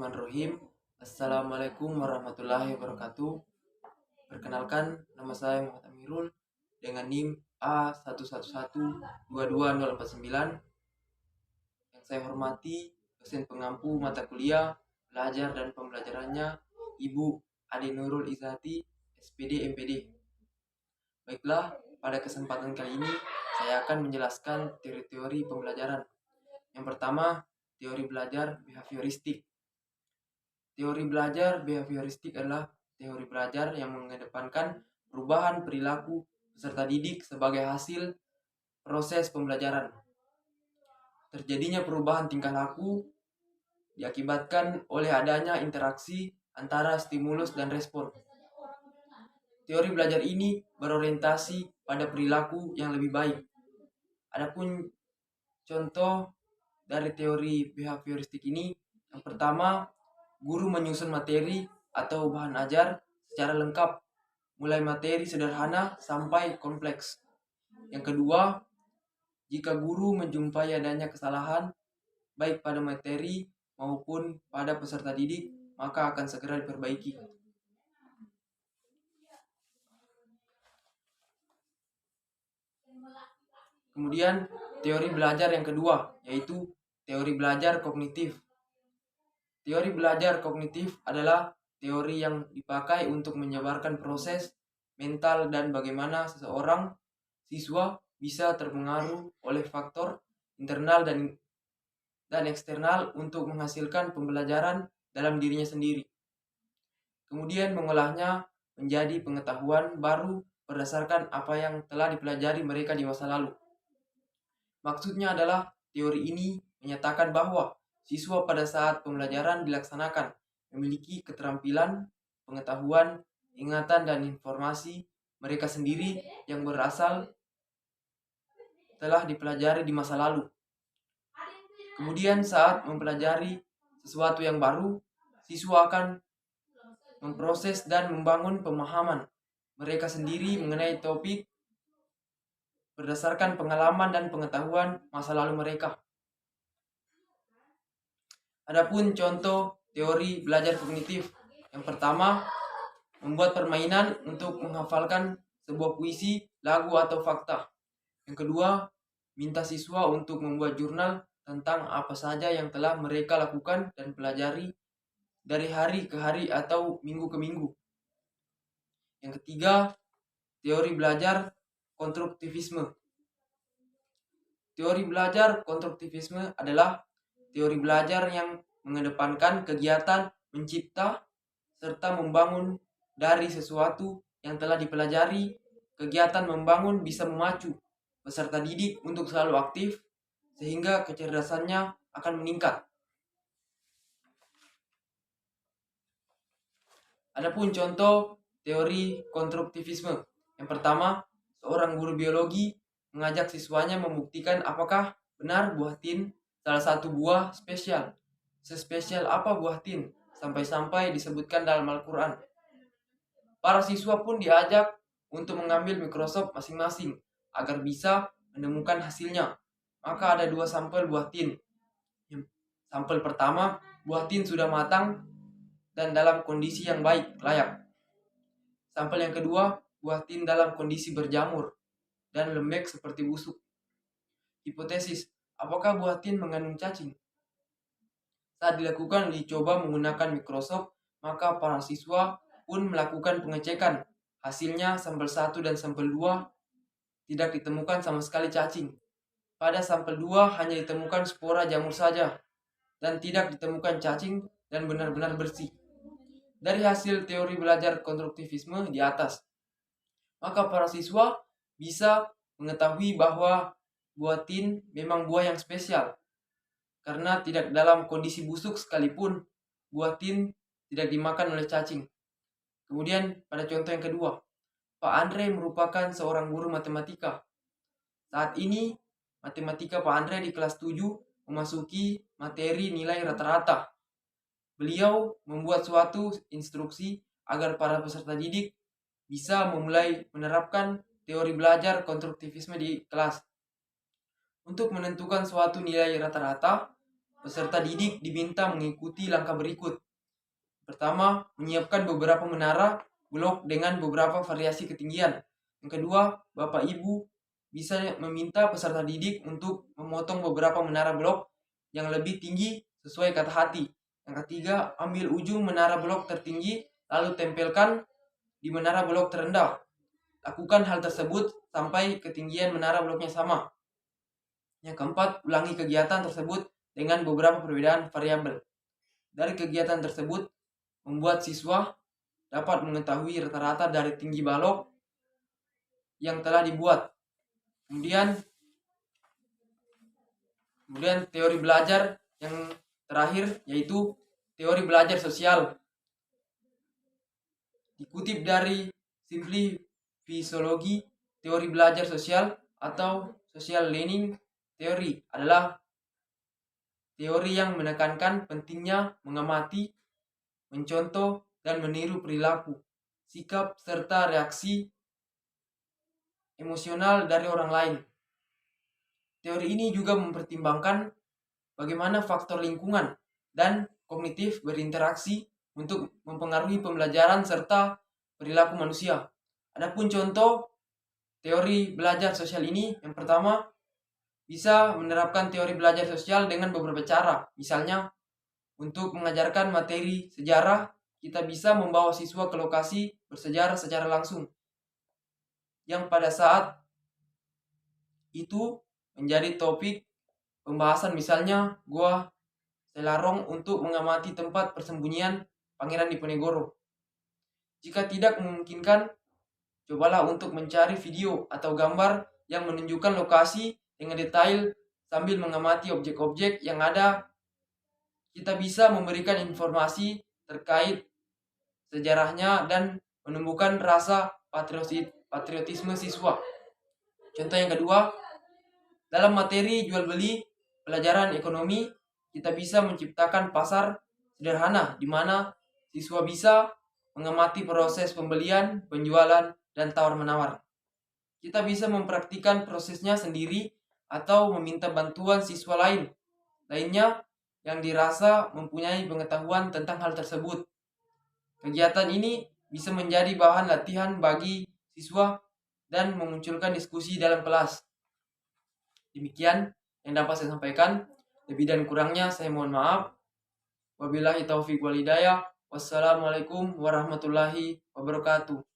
Bismillahirrahmanirrahim. Assalamualaikum warahmatullahi wabarakatuh. Perkenalkan, nama saya Muhammad Amirul dengan NIM A11122049. Yang saya hormati dosen pengampu mata kuliah, belajar dan pembelajarannya Ibu Ade Nurul Izati, SPD MPD. Baiklah, pada kesempatan kali ini saya akan menjelaskan teori-teori pembelajaran. Yang pertama, teori belajar behavioristik. Teori belajar behavioristik adalah teori belajar yang mengedepankan perubahan perilaku peserta didik sebagai hasil proses pembelajaran. Terjadinya perubahan tingkah laku diakibatkan oleh adanya interaksi antara stimulus dan respon. Teori belajar ini berorientasi pada perilaku yang lebih baik. Adapun contoh dari teori behavioristik ini, yang pertama, guru menyusun materi atau bahan ajar secara lengkap, mulai materi sederhana sampai kompleks. Yang kedua, jika guru menjumpai adanya kesalahan, baik pada materi maupun pada peserta didik, maka akan segera diperbaiki. Kemudian, teori belajar yang kedua, yaitu teori belajar kognitif. Teori belajar kognitif adalah teori yang dipakai untuk menjabarkan proses mental dan bagaimana seseorang siswa bisa terpengaruh oleh faktor internal dan eksternal untuk menghasilkan pembelajaran dalam dirinya sendiri. Kemudian mengolahnya menjadi pengetahuan baru berdasarkan apa yang telah dipelajari mereka di masa lalu. Maksudnya adalah teori ini menyatakan bahwa siswa pada saat pembelajaran dilaksanakan memiliki keterampilan, pengetahuan, ingatan, dan informasi mereka sendiri yang berasal telah dipelajari di masa lalu. Kemudian saat mempelajari sesuatu yang baru, siswa akan memproses dan membangun pemahaman mereka sendiri mengenai topik berdasarkan pengalaman dan pengetahuan masa lalu mereka. Adapun contoh teori belajar kognitif. Yang pertama, membuat permainan untuk menghafalkan sebuah puisi, lagu, atau fakta. Yang kedua, minta siswa untuk membuat jurnal tentang apa saja yang telah mereka lakukan dan pelajari dari hari ke hari atau minggu ke minggu. Yang ketiga, teori belajar konstruktivisme. Teori belajar konstruktivisme adalah teori belajar yang mengedepankan kegiatan mencipta serta membangun dari sesuatu yang telah dipelajari. Kegiatan membangun bisa memacu peserta didik untuk selalu aktif sehingga kecerdasannya akan meningkat. Adapun contoh teori konstruktivisme. Yang pertama, seorang guru biologi mengajak siswanya membuktikan apakah benar buah tin salah satu buah spesial. Sespesial apa buah tin? Sampai-sampai disebutkan dalam Al-Quran. Para siswa pun diajak untuk mengambil mikroskop masing-masing agar bisa menemukan hasilnya. Maka ada 2 sampel buah tin. Sampel pertama, buah tin sudah matang dan dalam kondisi yang baik, layak. Sampel yang kedua, buah tin dalam kondisi berjamur dan lembek seperti busuk. Hipotesis, apakah buah tin mengandung cacing? Saat dilakukan uji coba menggunakan mikroskop, maka para siswa pun melakukan pengecekan. Hasilnya sampel 1 dan sampel 2 tidak ditemukan sama sekali cacing. Pada sampel 2 hanya ditemukan spora jamur saja dan tidak ditemukan cacing dan benar-benar bersih. Dari hasil teori belajar konstruktivisme di atas, maka para siswa bisa mengetahui bahwa buah tin memang buah yang spesial. Karena tidak dalam kondisi busuk sekalipun, buah tin tidak dimakan oleh cacing. Kemudian pada contoh yang kedua, Pak Andre merupakan seorang guru matematika. Saat ini, matematika Pak Andre di kelas 7 memasuki materi nilai rata-rata. Beliau membuat suatu instruksi agar para peserta didik bisa memulai menerapkan teori belajar konstruktivisme di kelas. Untuk menentukan suatu nilai rata-rata, peserta didik diminta mengikuti langkah berikut. Pertama, menyiapkan beberapa menara blok dengan beberapa variasi ketinggian. Yang kedua, Bapak Ibu bisa meminta peserta didik untuk memotong beberapa menara blok yang lebih tinggi sesuai kata hati. Yang ketiga, ambil ujung menara blok tertinggi lalu tempelkan di menara blok terendah. Lakukan hal tersebut sampai ketinggian menara bloknya sama. Yang keempat, ulangi kegiatan tersebut dengan beberapa perbedaan variabel. Dari kegiatan tersebut, membuat siswa dapat mengetahui rata-rata dari tinggi balok yang telah dibuat. Kemudian teori belajar yang terakhir yaitu teori belajar sosial. Dikutip dari Simplifisiologi, teori belajar sosial atau social learning theory adalah teori yang menekankan pentingnya mengamati, mencontoh, dan meniru perilaku, sikap, serta reaksi emosional dari orang lain. Teori ini juga mempertimbangkan bagaimana faktor lingkungan dan kognitif berinteraksi untuk mempengaruhi pembelajaran serta perilaku manusia. Adapun contoh teori belajar sosial ini, yang pertama, bisa menerapkan teori belajar sosial dengan beberapa cara. Misalnya, untuk mengajarkan materi sejarah, kita bisa membawa siswa ke lokasi bersejarah secara langsung, yang pada saat itu menjadi topik pembahasan, misalnya Gua Selarong untuk mengamati tempat persembunyian Pangeran Diponegoro. Jika tidak memungkinkan, cobalah untuk mencari video atau gambar yang menunjukkan lokasi dengan detail sambil mengamati objek-objek yang ada. Kita bisa memberikan informasi terkait sejarahnya dan menumbuhkan rasa patriotisme siswa. Contoh yang kedua, dalam materi jual beli pelajaran ekonomi, kita bisa menciptakan pasar sederhana di mana siswa bisa mengamati proses pembelian, penjualan, dan tawar-menawar. Kita bisa mempraktikkan prosesnya sendiri atau meminta bantuan siswa lainnya yang dirasa mempunyai pengetahuan tentang hal tersebut. Kegiatan ini bisa menjadi bahan latihan bagi siswa dan memunculkan diskusi dalam kelas. Demikian yang dapat saya sampaikan. Lebih dan kurangnya saya mohon maaf. Wabillahi taufiq wal hidayah. Wassalamualaikum warahmatullahi wabarakatuh.